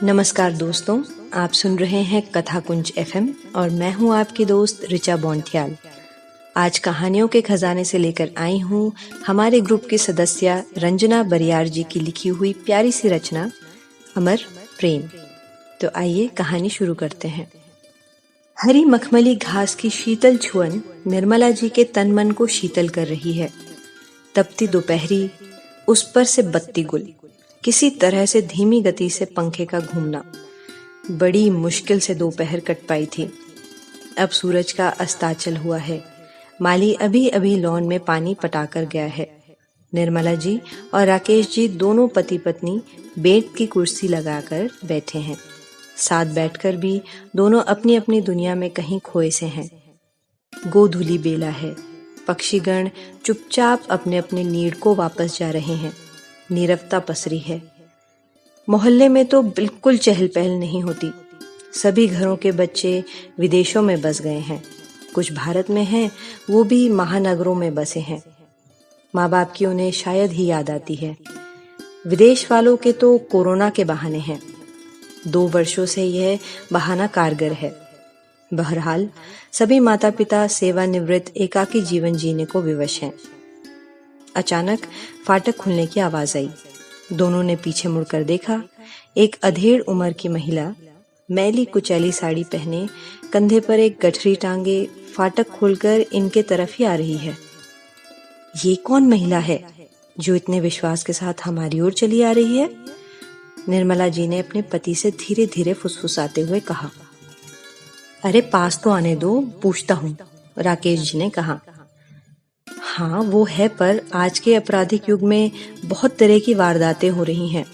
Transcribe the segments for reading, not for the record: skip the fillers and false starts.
नमस्कार दोस्तों, आप सुन रहे हैं कथा कुंज एफएम और मैं हूं आपकी दोस्त रिचा बॉन्थियाल। आज कहानियों के खजाने से लेकर आई हूं हमारे ग्रुप की सदस्य रंजना बरियार जी की लिखी हुई प्यारी सी रचना अमर प्रेम। तो आइए कहानी शुरू करते हैं। हरी मखमली घास की शीतल छुअन निर्मला जी के तन मन को शीतल कर रही है। तपती दोपहरी, उस पर से बत्ती गुल, किसी तरह से धीमी गति से पंखे का घूमना। बड़ी मुश्किल से दोपहर कट पाई थी। अब सूरज का अस्ताचल हुआ है। माली अभी अभी लॉन में पानी पटाकर गया है। निर्मला जी और राकेश जी दोनों पति पत्नी बेड की कुर्सी लगाकर बैठे हैं। साथ बैठकर भी दोनों अपनी अपनी दुनिया में कहीं खोए से हैं। गोधूली बेला है। पक्षीगण चुपचाप अपने अपने नीड़ को वापस जा रहे हैं। नीरवता पसरी है। मोहल्ले में तो बिल्कुल चहल पहल नहीं होती। सभी घरों के बच्चे विदेशों में बस गए हैं। कुछ भारत में हैं, वो भी महानगरों में बसे हैं। माँ बाप की उन्हें शायद ही याद आती है। विदेश वालों के तो कोरोना के बहाने हैं। 2 वर्षों से यह बहाना कारगर है। बहरहाल सभी माता पिता सेवानिवृत्त एकाकी जीवन जीने को विवश हैं। अचानक फाटक खुलने की आवाज आई। दोनों ने पीछे मुड़कर देखा। एक अधेड़ उम्र की महिला, मैली कुचैली साड़ी पहने, कंधे पर एक गठरी टांगे, फाटक खोलकर इनके तरफ ही आ रही है। ये कौन महिला है जो इतने विश्वास के साथ हमारी ओर चली आ रही है? निर्मला जी ने अपने पति से धीरे धीरे फुसफुसाते हुए कहा। अरे पास तो आने दो, पूछता हूँ, राकेश जी ने कहा। हाँ वो है, पर आज के आपराधिक युग में बहुत तरह की वारदातें हो रही हैं।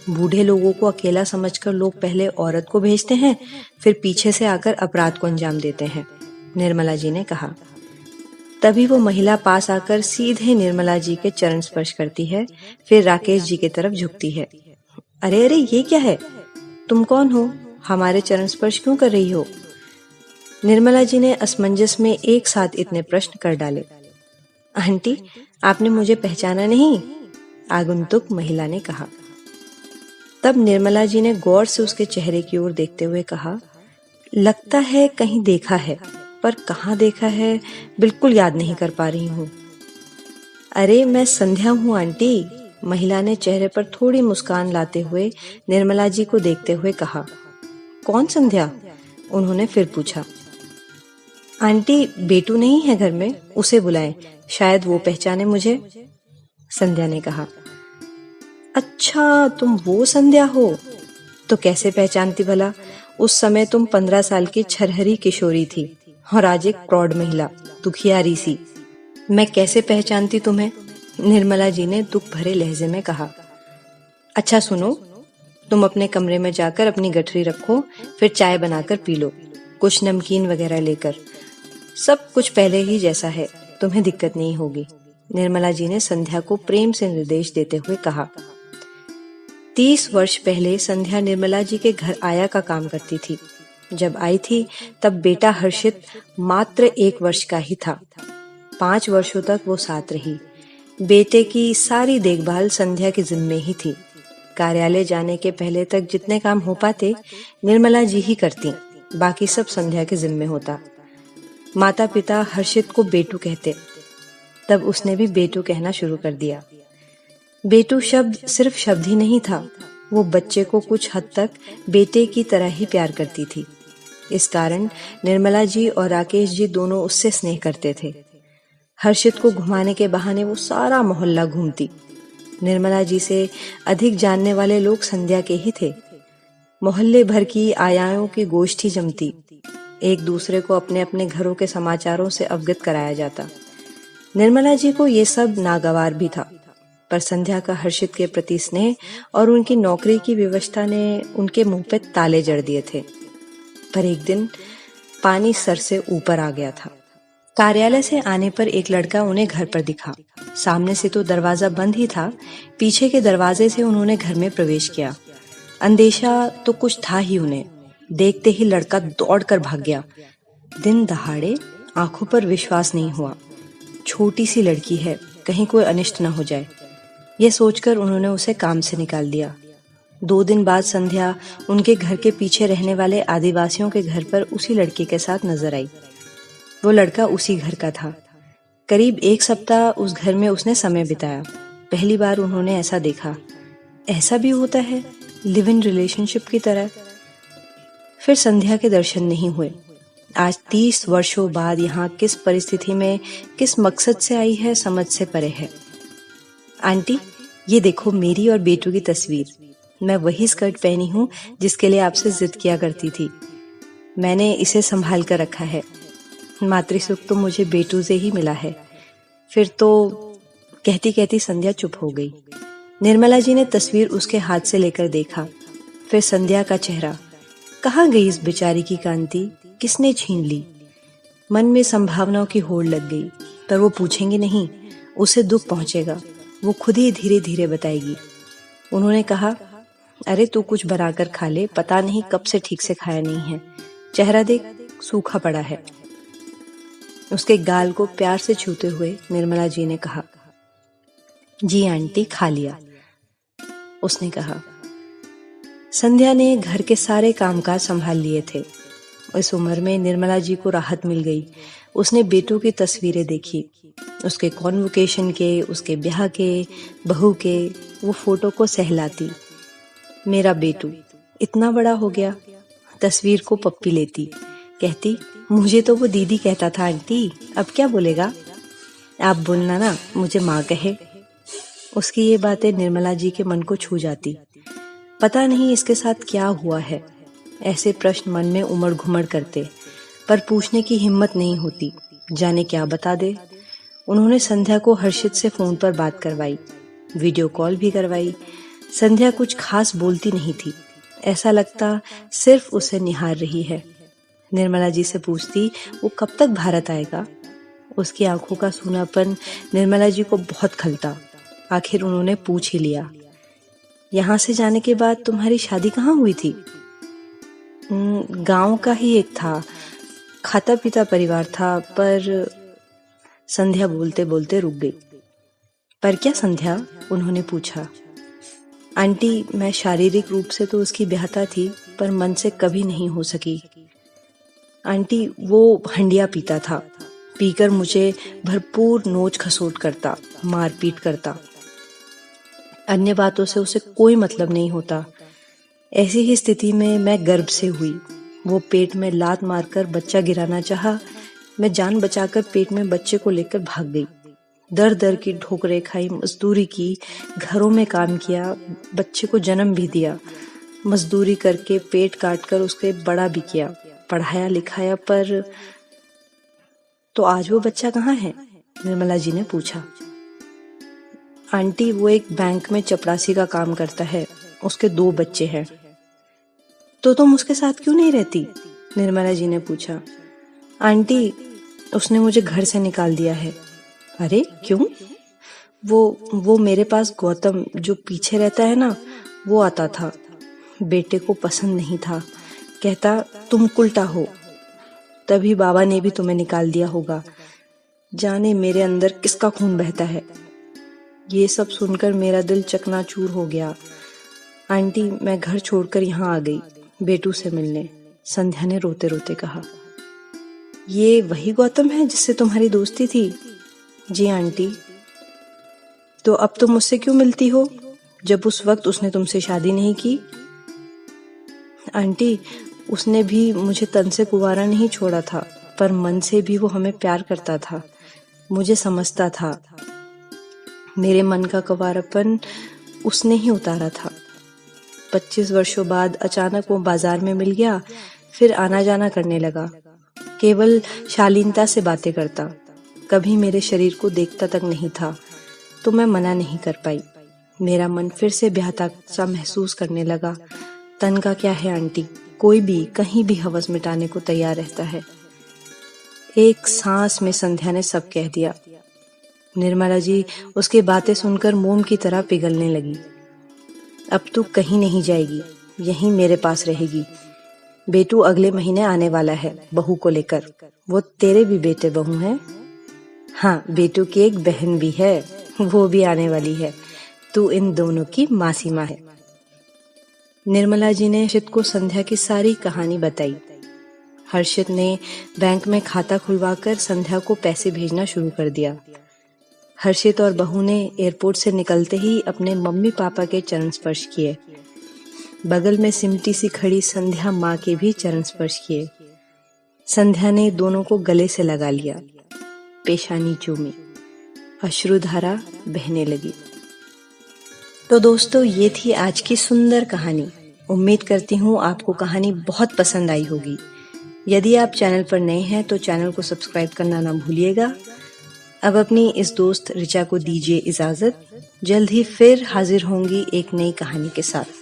बूढ़े लोगों को अकेला समझकर लोग पहले औरत को भेजते हैं, फिर पीछे से आकर अपराध को अंजाम देते हैं, निर्मला जी ने कहा। तभी वो महिला पास आकर सीधे निर्मला जी के चरण स्पर्श करती है, फिर राकेश जी की तरफ झुकती है। अरे अरे ये क्या है? तुम कौन हो? हमारे चरण स्पर्श क्यों कर रही हो? निर्मला जी ने असमंजस में एक साथ इतने प्रश्न कर डाले। आंटी, आपने मुझे पहचाना नहीं? आगंतुक महिला ने कहा। तब निर्मला जी ने गौर से उसके चेहरे की ओर देखते हुए कहा, लगता है कहीं देखा है, पर कहाँ देखा है बिल्कुल याद नहीं कर पा रही हूँ। अरे मैं संध्या हूँ आंटी, महिला ने चेहरे पर थोड़ी मुस्कान लाते हुए निर्मला जी को देखते हुए कहा। कौन संध्या? उन्होंने फिर पूछा। आंटी, बेटू नहीं है घर में, उसे बुलाएं, शायद वो पहचाने मुझे, संध्या ने कहा। अच्छा तुम वो संध्या हो? तो कैसे पहचानती भला? उस समय तुम 15 साल की छरहरी किशोरी थी और आज एक प्रौढ़ महिला, दुखियारी सी। मैं कैसे पहचानती तुम्हें? निर्मला जी ने दुख भरे लहजे में कहा। अच्छा सुनो, तुम अपने कमरे में जाकर अपनी गठरी रखो, फिर चाय बनाकर पी लो, कुछ नमकीन वगैरह लेकर। सब कुछ पहले ही जैसा है, तुम्हें दिक्कत नहीं होगी, निर्मला जी ने संध्या को प्रेम से निर्देश देते हुए कहा। 30 वर्ष पहले संध्या निर्मला जी के घर आया का काम करती थी। जब आई थी तब बेटा हर्षित मात्र 1 वर्ष का ही था। 5 वर्षों तक वो साथ रही। बेटे की सारी देखभाल संध्या के जिम्मे ही थी। कार्यालय जाने के पहले तक जितने काम हो पाते निर्मला जी ही करती, बाकी सब संध्या के जिम्मे होता। माता पिता हर्षित को बेटू कहते, तब उसने भी बेटू कहना शुरू कर दिया। बेटू शब्द सिर्फ शब्द ही नहीं था, वो बच्चे को कुछ हद तक बेटे की तरह ही प्यार करती थी। इस कारण निर्मला जी और राकेश जी दोनों उससे स्नेह करते थे। हर्षित को घुमाने के बहाने वो सारा मोहल्ला घूमती। निर्मला जी से अधिक जानने वाले लोग संध्या के ही थे। मोहल्ले भर की आयाओं की गोष्ठी जमती। एक दूसरे को अपने अपने घरों के समाचारों से अवगत कराया जाता। निर्मला जी को ये सब नागवार भी था, पर संध्या का हर्षित के प्रति स्नेह और उनकी नौकरी की विवशता ने उनके मुंह पे ताले जड़ दिए थे। पर एक दिन पानी सर से ऊपर आ गया था। कार्यालय से आने पर एक लड़का उन्हें घर पर दिखा। सामने से तो दरवाजा बंद ही था, पीछे के दरवाजे से उन्होंने घर में प्रवेश किया। अंदेशा तो कुछ था ही उन्हें। देखते ही लड़का दौड़कर भाग गया। दिन दहाड़े आंखों पर विश्वास नहीं हुआ। छोटी सी लड़की है, कहीं कोई अनिष्ट न हो जाए, यह सोचकर उन्होंने उसे काम से निकाल दिया। 2 दिन बाद संध्या उनके घर के पीछे रहने वाले आदिवासियों के घर पर उसी लड़के के साथ नजर आई। वो लड़का उसी घर का था। करीब 1 सप्ताह उस घर में उसने समय बिताया। पहली बार उन्होंने ऐसा देखा, ऐसा भी होता है लिव इन रिलेशनशिप की तरह। फिर संध्या के दर्शन नहीं हुए। आज 30 वर्षों बाद यहाँ किस परिस्थिति में, किस मकसद से आई है, समझ से परे है। आंटी, ये देखो मेरी और बेटू की तस्वीर। मैं वही स्कर्ट पहनी हूँ जिसके लिए आपसे जिद किया करती थी। मैंने इसे संभाल कर रखा है। मातृसुख तो मुझे बेटू से ही मिला है। फिर तो कहती कहती संध्या चुप हो गई। निर्मला जी ने तस्वीर उसके हाथ से लेकर देखा। फिर संध्या का चेहरा। कहाँ गई इस बेचारी की कांति, किसने छीन ली? मन में संभावनाओं की होड़ लग गई, पर वो पूछेंगी नहीं, उसे दुख पहुंचेगा। वो खुद ही धीरे धीरे बताएगी। उन्होंने कहा, अरे तू कुछ बनाकर खा ले, पता नहीं कब से ठीक से खाया नहीं है। चेहरा देख, सूखा पड़ा है। उसके गाल को प्यार से छूते हुए निर्मला जी ने कहा, जी आंटी, खा लिया। उसने कहा। संध्या ने घर के सारे कामकाज संभाल लिए थे। इस उम्र में निर्मला जी को राहत मिल गई। उसने बेटू की तस्वीरें देखी, उसके कॉन्वोकेशन के, उसके ब्याह के, बहू के। वो फोटो को सहलाती। मेरा बेटू इतना बड़ा हो गया। तस्वीर को पप्पी लेती, कहती, मुझे तो वो दीदी कहता था आंटी, अब क्या बोलेगा? आप बोलना ना, मुझे माँ कहे। उसकी ये बातें निर्मला जी के मन को छू जाती। पता नहीं इसके साथ क्या हुआ है। ऐसे प्रश्न मन में उमड़ घुमड़ करते, पर पूछने की हिम्मत नहीं होती, जाने क्या बता दे। उन्होंने संध्या को हर्षित से फोन पर बात करवाई, वीडियो कॉल भी करवाई। संध्या कुछ खास बोलती नहीं थी, ऐसा लगता सिर्फ उसे निहार रही है। निर्मला जी से पूछती, वो कब तक भारत आएगा? उसकी आंखों का सूनापन निर्मला जी को बहुत खलता। आखिर उन्होंने पूछ ही लिया, यहाँ से जाने के बाद तुम्हारी शादी कहाँ हुई थी? गांव का ही एक था, खाता पीता परिवार था, पर संध्या बोलते बोलते रुक गई। पर क्या संध्या? उन्होंने पूछा। आंटी, मैं शारीरिक रूप से तो उसकी ब्याहता थी, पर मन से कभी नहीं हो सकी। आंटी, वो हंडिया पीता था, पीकर मुझे भरपूर नोच खसोट करता, मारपीट करता। अन्य बातों से उसे कोई मतलब नहीं होता। ऐसी ही स्थिति में मैं गर्भ से हुई। वो पेट में लात मारकर बच्चा गिराना चाहा। मैं जान बचाकर पेट में बच्चे को लेकर भाग गई। दर दर की ठोकरें खाई, मजदूरी की, घरों में काम किया, बच्चे को जन्म भी दिया। मजदूरी करके पेट काट कर उसके बड़ा भी किया, पढ़ाया लिखाया। पर तो आज वो बच्चा कहाँ है? निर्मला जी ने पूछा। आंटी, वो एक बैंक में चपरासी का काम करता है, उसके 2 बच्चे हैं। तो तुम उसके साथ क्यों नहीं रहती? निर्मला जी ने पूछा। आंटी, उसने मुझे घर से निकाल दिया है। अरे क्यों? वो मेरे पास गौतम जो पीछे रहता है ना, वो आता था। बेटे को पसंद नहीं था, कहता तुम उल्टा हो, तभी बाबा ने भी तुम्हें निकाल दिया होगा। जाने मेरे अंदर किसका खून बहता है। ये सब सुनकर मेरा दिल चकनाचूर हो गया। आंटी, मैं घर छोड़कर यहाँ आ गई बेटू से मिलने। संध्या ने रोते रोते कहा। ये वही गौतम है जिससे तुम्हारी दोस्ती थी? जी आंटी। तो अब तुम मुझसे क्यों मिलती हो, जब उस वक्त उसने तुमसे शादी नहीं की? आंटी, उसने भी मुझे तन से कुंवारा नहीं छोड़ा था, पर मन से भी वो हमें प्यार करता था। मुझे समझता था। मेरे मन का कुंवारापन उसने ही उतारा था। 25 वर्षों बाद अचानक वो बाजार में मिल गया, फिर आना जाना करने लगा। केवल शालीनता से बातें करता, कभी मेरे शरीर को देखता तक नहीं था, तो मैं मना नहीं कर पाई। मेरा मन फिर से ब्याहता सा महसूस करने लगा। तन का क्या है आंटी, कोई भी कहीं भी हवस मिटाने को तैयार रहता है। एक सांस में संध्या ने सब कह दिया। निर्मला जी उसकी बातें सुनकर मोम की तरह पिघलने लगी। अब तू कहीं नहीं जाएगी, यहीं मेरे पास रहेगी। बेटू अगले महीने आने वाला है बहू को लेकर। वो तेरे भी बेटे बहू हैं? हाँ, बेटू की एक बहन भी है, वो भी आने वाली है। तू इन दोनों की मासी माँ है। निर्मला जी ने हर्षित को संध्या की सारी कहानी बताई। हर्षित ने बैंक में खाता खुलवाकर संध्या को पैसे भेजना शुरू कर दिया। हर्षित और बहू ने एयरपोर्ट से निकलते ही अपने मम्मी पापा के चरण स्पर्श किए। बगल में सिमटी सी खड़ी संध्या माँ के भी चरण स्पर्श किए। संध्या ने दोनों को गले से लगा लिया, पेशानी चूमी, अश्रुधारा बहने लगी। तो दोस्तों, ये थी आज की सुंदर कहानी। उम्मीद करती हूँ आपको कहानी बहुत पसंद आई होगी। यदि आप चैनल पर नए हैं तो चैनल को सब्सक्राइब करना ना भूलिएगा। अब अपनी इस दोस्त ऋचा को दीजिए इजाजत। जल्द ही फिर हाजिर होंगी एक नई कहानी के साथ।